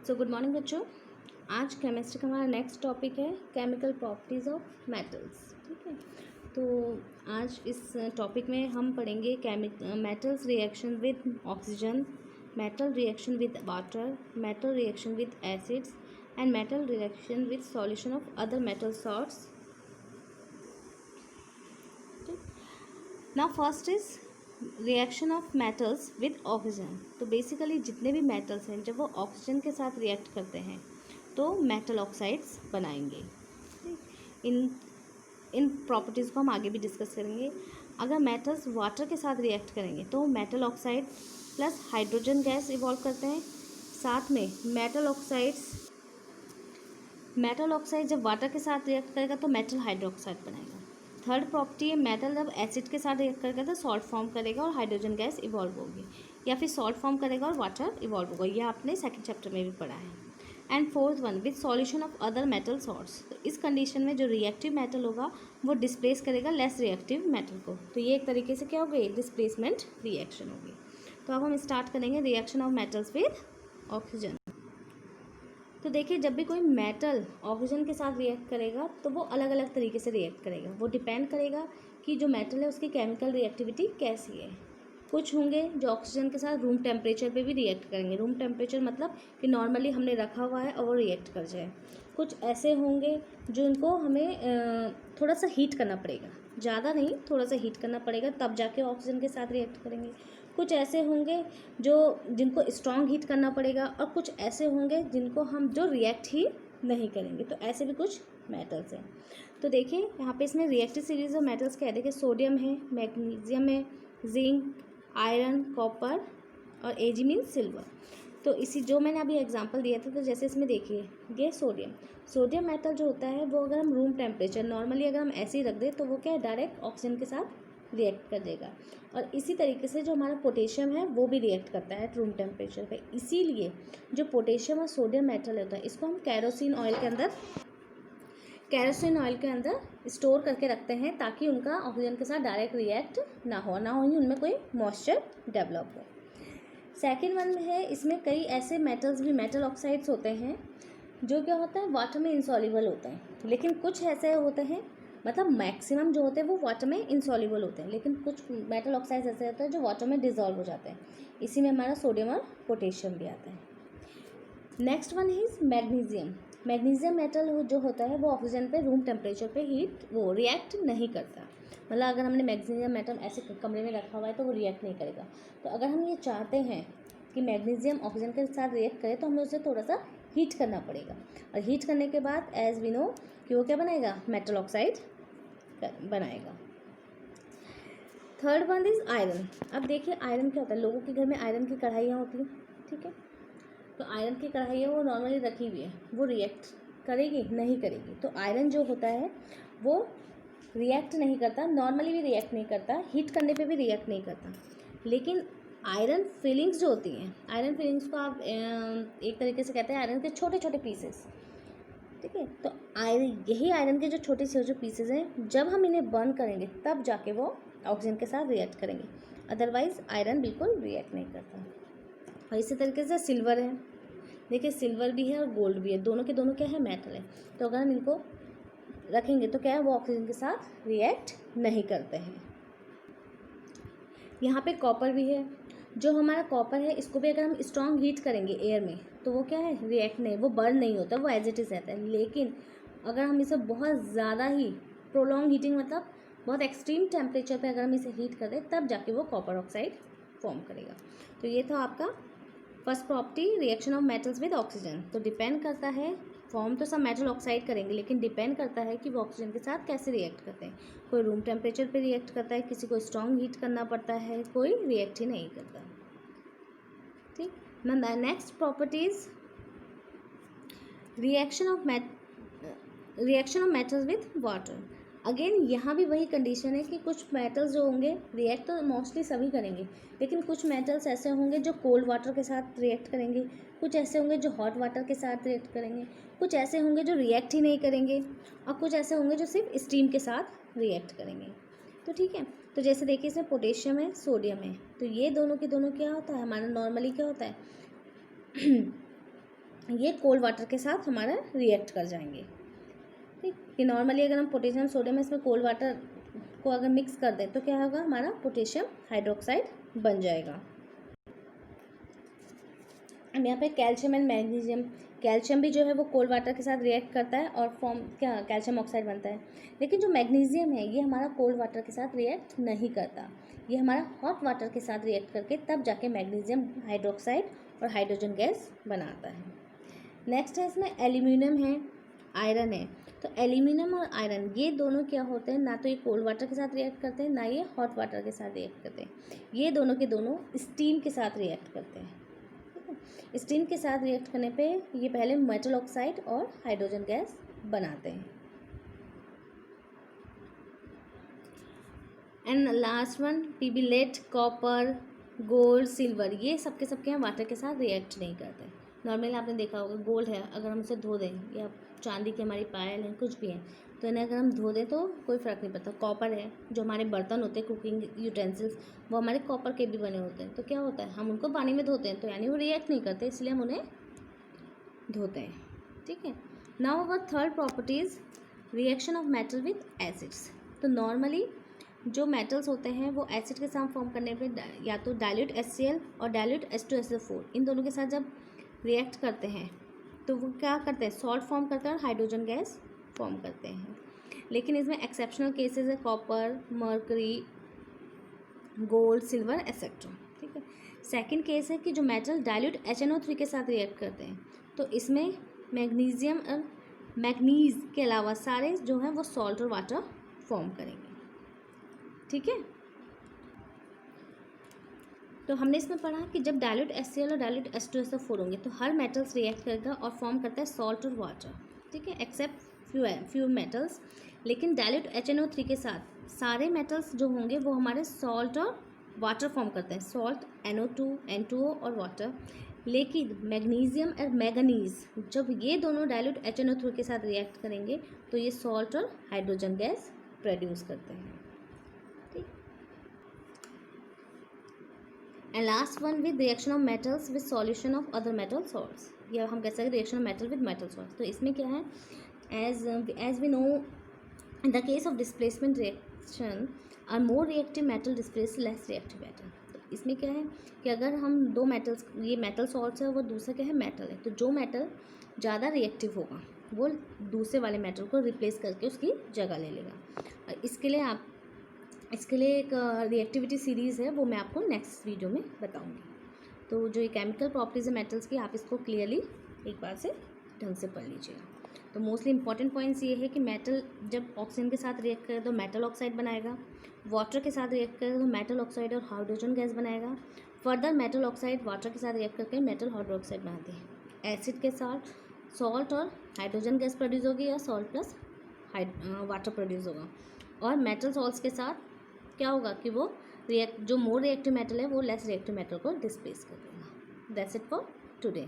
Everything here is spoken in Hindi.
सो गुड मॉर्निंग बच्चों। आज केमिस्ट्री का हमारा नेक्स्ट टॉपिक है केमिकल प्रॉपर्टीज़ ऑफ मेटल्स। ठीक है, तो आज इस टॉपिक में हम पढ़ेंगे metals reaction with oxygen, metal reaction with water, metal reaction with acids and metal reaction with solution of other metal salts. Now first is reaction of metals with oxygen. तो बेसिकली जितने भी मेटल्स हैं जब वो ऑक्सीजन के साथ रिएक्ट करते हैं तो मेटल ऑक्साइड्स बनाएंगे। इन इन प्रॉपर्टीज़ को हम आगे भी डिस्कस करेंगे। अगर मेटल्स वाटर के साथ रिएक्ट करेंगे तो metal oxide plus hydrogen gas evolve करते हैं। साथ में मेटल ऑक्साइड जब वाटर के साथ रिएक्ट करेगा तो मेटल हाइड्रोक्साइड बनाएगा। थर्ड प्रॉपर्टी है मेटल जब एसिड के साथ रिएक्ट करेगा तो सॉल्ट फॉर्म करेगा और हाइड्रोजन गैस इवॉल्व होगी, या फिर सॉल्ट फॉर्म करेगा और वाटर इवॉल्व होगा। यह आपने सेकंड चैप्टर में भी पढ़ा है। And fourth one with solution of other metal salts. तो इस कंडीशन में जो रिएक्टिव मेटल होगा वो डिस्प्लेस करेगा लेस रिएक्टिव मेटल को। तो ये एक तरीके से क्या हो गई, डिस्प्लेसमेंट रिएक्शन होगी। तो अब हम स्टार्ट करेंगे reaction of metals with oxygen. तो देखिए, जब भी कोई मेटल ऑक्सीजन के साथ रिएक्ट करेगा तो वो अलग अलग तरीके से रिएक्ट करेगा। वो डिपेंड करेगा कि जो मेटल है उसकी केमिकल रिएक्टिविटी कैसी है। कुछ होंगे जो ऑक्सीजन के साथ रूम टेम्परेचर पे भी रिएक्ट करेंगे। रूम टेम्परेचर मतलब कि नॉर्मली हमने रखा हुआ है और वो रिएक्ट कर जाए। कुछ ऐसे होंगे जो इनको हमें थोड़ा सा हीट करना पड़ेगा, ज़्यादा नहीं, थोड़ा सा हीट करना पड़ेगा, तब जाके ऑक्सीजन के साथ रिएक्ट करेंगे। कुछ ऐसे होंगे जिनको स्ट्रॉन्ग हीट करना पड़ेगा, और कुछ ऐसे होंगे जिनको हम जो रिएक्ट ही नहीं करेंगे। तो ऐसे भी कुछ मेटल्स हैं। तो देखिए यहाँ पे इसमें रिएक्टिव सीरीज ऑफ मेटल्स क्या है। देखिए, सोडियम है, मैग्नीशियम है, जिंक, आयरन, कॉपर और एजी मीन्स सिल्वर। तो इसी जो मैंने अभी एग्जांपल दिया था, तो जैसे इसमें देखिए ये सोडियम मेटल जो होता है वो अगर हम रूम टेम्परेचर नॉर्मली अगर हम ऐसे ही रख दें तो वो क्या है, डायरेक्ट ऑक्सीजन के साथ रिएक्ट कर देगा। और इसी तरीके से जो हमारा पोटेशियम है वो भी रिएक्ट करता है रूम टेम्परेचर पे। इसीलिए जो पोटेशियम और सोडियम मेटल होता है इसको हम केरोसिन ऑयल के अंदर स्टोर करके रखते हैं, ताकि उनका ऑक्सीजन के साथ डायरेक्ट रिएक्ट ना हो ही उनमें कोई मॉइस्चर डेवलप हो। सेकेंड वन में है, इसमें कई ऐसे मेटल्स भी मेटल ऑक्साइड्स होते हैं जो क्या होता है, वाटर में इंसॉल्युबल होते हैं। लेकिन कुछ ऐसे होते हैं, मतलब मैक्सिमम जो होते हैं वो वाटर में इंसॉल्युबल होते हैं, लेकिन कुछ मेटल ऑक्साइड्स ऐसे होते हैं जो वाटर में डिजॉल्व हो जाते हैं। इसी में हमारा सोडियम और पोटेशियम भी आता है। Next one is magnesium metal जो होता है वो ऑक्सीजन पे रूम टेम्परेचर पे रिएक्ट नहीं करता। मतलब अगर हमने मैग्नीशियम मेटल ऐसे कमरे में रखा हुआ है तो वो रिएक्ट नहीं करेगा। तो अगर हम ये चाहते हैं कि मैग्नीशियम ऑक्सीजन के साथ रिएक्ट करे तो हमें उसे थोड़ा सा हीट करना पड़ेगा, और हीट करने के बाद एज वी नो कि वो क्या बनाएगा, मेटल ऑक्साइड बनाएगा। Third one is iron. अब देखिए आयरन क्या होता है, लोगों के घर में आयरन की कढ़ाइयाँ होती हैं। ठीक है, तो आयरन की कढ़ाइयाँ वो नॉर्मली रखी हुई है, वो रिएक्ट करेगी नहीं करेगी। तो आयरन जो होता है वो रिएक्ट नहीं करता, नॉर्मली भी रिएक्ट नहीं करता, हीट करने पे भी रिएक्ट नहीं करता। लेकिन आयरन फिलिंग्स जो होती हैं, आयरन फिलिंग्स को आप एक तरीके से कहते हैं आयरन के छोटे छोटे पीसेस। ठीक है, तो यही आयरन के जो छोटे से जो पीसेस हैं, जब हम इन्हें बर्न करेंगे तब जाके वो ऑक्सीजन के साथ रिएक्ट करेंगे, अदरवाइज आयरन बिल्कुल रिएक्ट नहीं करता। और इसी तरीके से सिल्वर है। देखिए, सिल्वर भी है और गोल्ड भी है, दोनों के दोनों क्या है, मेटल है। तो अगर हम इनको रखेंगे तो क्या है, वो ऑक्सीजन के साथ रिएक्ट नहीं करते हैं। यहाँ पे कॉपर भी है। जो हमारा कॉपर है इसको भी अगर हम स्ट्रॉन्ग हीट करेंगे एयर में तो वो क्या है, रिएक्ट नहीं, वो बर्न नहीं होता, वो एज इट इज़ रहता है। लेकिन अगर हम इसे बहुत ज़्यादा ही प्रोलॉन्ग हीटिंग, मतलब बहुत एक्सट्रीम टेम्परेचर पे अगर हम इसे हीट कर दें तब जाके वो कॉपर ऑक्साइड फॉर्म करेगा। तो ये था आपका first property, reaction of metals with oxygen. तो डिपेंड करता है, फॉर्म तो सब मेटल ऑक्साइड करेंगे, लेकिन डिपेंड करता है कि वो ऑक्सीजन के साथ कैसे रिएक्ट करते हैं। कोई रूम टेम्परेचर पे रिएक्ट करता है, किसी को स्ट्रॉन्ग हीट करना पड़ता है, कोई रिएक्ट ही नहीं करता। ठीक, ना next properties reaction of metals with water. Again यहाँ भी वही कंडीशन है कि कुछ मेटल्स जो होंगे रिएक्ट तो मोस्टली सभी करेंगे, लेकिन कुछ मेटल्स ऐसे होंगे जो कोल्ड वाटर के साथ रिएक्ट करेंगे, कुछ ऐसे होंगे जो हॉट वाटर के साथ रिएक्ट करेंगे, कुछ ऐसे होंगे जो रिएक्ट ही नहीं करेंगे, और कुछ ऐसे होंगे जो सिर्फ स्टीम के साथ रिएक्ट करेंगे। तो ठीक है, तो जैसे देखिए इसमें पोटेशियम है, सोडियम है, तो ये दोनों के दोनों क्या होता है, हमारा नॉर्मली क्या होता है ये कोल्ड वाटर के साथ हमारा रिएक्ट कर जाएंगे। ठीक, कि नॉर्मली अगर हम पोटेशियम सोडियम इसमें कोल्ड वाटर को अगर मिक्स कर दें तो क्या होगा, हमारा पोटेशियम हाइड्रोक्साइड बन जाएगा। अब यहाँ पे कैल्शियम एंड मैग्नीशियम, कैल्शियम भी जो है वो कोल्ड वाटर के साथ रिएक्ट करता है और फॉर्म क्या कैल्शियम ऑक्साइड बनता है। लेकिन जो मैग्नीशियम है ये हमारा कोल्ड वाटर के साथ रिएक्ट नहीं करता, ये हमारा हॉट वाटर के साथ रिएक्ट करके तब जाके मैग्नीशियम हाइड्रोक्साइड और हाइड्रोजन गैस बनाता है। नेक्स्ट है इसमें एल्यूमिनियम है, आयरन है। तो एल्यूमिनियम और आयरन ये दोनों क्या होते हैं, ना तो ये कोल्ड वाटर के साथ रिएक्ट करते हैं ना ये हॉट वाटर के साथ रिएक्ट करते हैं, ये दोनों के दोनों स्टीम के साथ रिएक्ट करते हैं। स्टीम के साथ रिएक्ट करने पे ये पहले मेटल ऑक्साइड और हाइड्रोजन गैस बनाते हैं। And last one PB lead, copper, gold, silver, ये सबके सबके यहाँ वाटर के साथ रिएक्ट नहीं करते। नॉर्मली आपने देखा होगा गोल्ड है, अगर हम उसे धो दें या चांदी की हमारी पायल है कुछ भी है तो इन्हें अगर हम धो दें तो कोई फ़र्क नहीं पड़ता। कॉपर है, जो हमारे बर्तन होते हैं कुकिंग यूटेंसिल्स वो हमारे कॉपर के भी बने होते हैं, तो क्या होता है हम उनको पानी में धोते हैं तो यानी वो रिएक्ट नहीं करते, इसलिए हम उन्हें धोते हैं। ठीक है, now our third properties reaction of metal with acids. तो नॉर्मली जो मेटल्स होते हैं वो एसिड के साथ फॉर्म करने पे या तो डाइल्यूट HCl और डाइल्यूट H2SO4 इन दोनों के साथ जब रिएक्ट करते हैं तो वो क्या करते हैं, सॉल्ट फॉर्म करते हैं और हाइड्रोजन गैस फॉर्म करते हैं। लेकिन इसमें एक्सेप्शनल केसेस है copper, mercury, gold, silver etcetera. ठीक है, सेकंड केस है कि जो मेटल डाइल्यूट HNO3 के साथ रिएक्ट करते हैं तो इसमें मैग्नीशियम और मैग्नीज के अलावा सारे जो हैं वो सॉल्ट और वाटर फॉर्म करेंगे। ठीक है, तो हमने इसमें पढ़ा कि जब डाइल्यूट HCl और डाइल्यूट H2SO4 होंगे तो हर मेटल्स रिएक्ट करेगा और फॉर्म करता है सॉल्ट और वाटर। ठीक है, एक्सेप्ट फ्यू मेटल्स। लेकिन डाइल्यूट HNO3 के साथ सारे मेटल्स जो होंगे वो हमारे सॉल्ट और वाटर फॉर्म करते हैं, सॉल्ट NO2, N2O और वाटर। लेकिन मैग्नीशियम और मैंगनीज जब ये दोनों डाइल्यूट HNO3 के साथ रिएक्ट करेंगे तो ये सॉल्ट और हाइड्रोजन गैस प्रोड्यूस करते हैं। And last one with reaction of metals with solution of other metal salts, या हम कह सकते हैं reaction of metal with metal salts. तो इसमें क्या है, as we know in the case of displacement reaction are more reactive metal displace less reactive metal. तो इसमें क्या है कि अगर हम दो मेटल्स, ये मेटल सॉल्ट्स है, वो दूसरा क्या है मेटल है, तो जो मेटल ज़्यादा रिएक्टिव होगा वो दूसरे वाले मेटल को रिप्लेस करके उसकी जगह ले लेगा। इसके लिए एक रिएक्टिविटी सीरीज़ है, वो मैं आपको नेक्स्ट वीडियो में बताऊंगी। तो जो ये केमिकल प्रॉपर्टीज़ है मेटल्स की, आप इसको क्लियरली एक बार से ढंग से पढ़ लीजिएगा। तो मोस्टली इंपॉर्टेंट पॉइंट्स ये है कि मेटल जब ऑक्सीजन के साथ रिएक्ट करे तो मेटल ऑक्साइड बनाएगा, वाटर के साथ रिएक्ट करे तो मेटल ऑक्साइड और हाइड्रोजन गैस बनाएगा। फर्दर मेटल ऑक्साइड वाटर के साथ रिएक्ट करके मेटल हाइड्रोक्साइड बनाते हैं। एसिड के साथ सॉल्ट और हाइड्रोजन गैस प्रोड्यूस होगी या सॉल्ट प्लस वाटर प्रोड्यूस होगा। और मेटल सॉल्ट्स के साथ क्या होगा कि वो जो मोर रिएक्टिव मेटल है वो लेस रिएक्टिव मेटल को डिस्प्लेस कर देगा। That's it for today.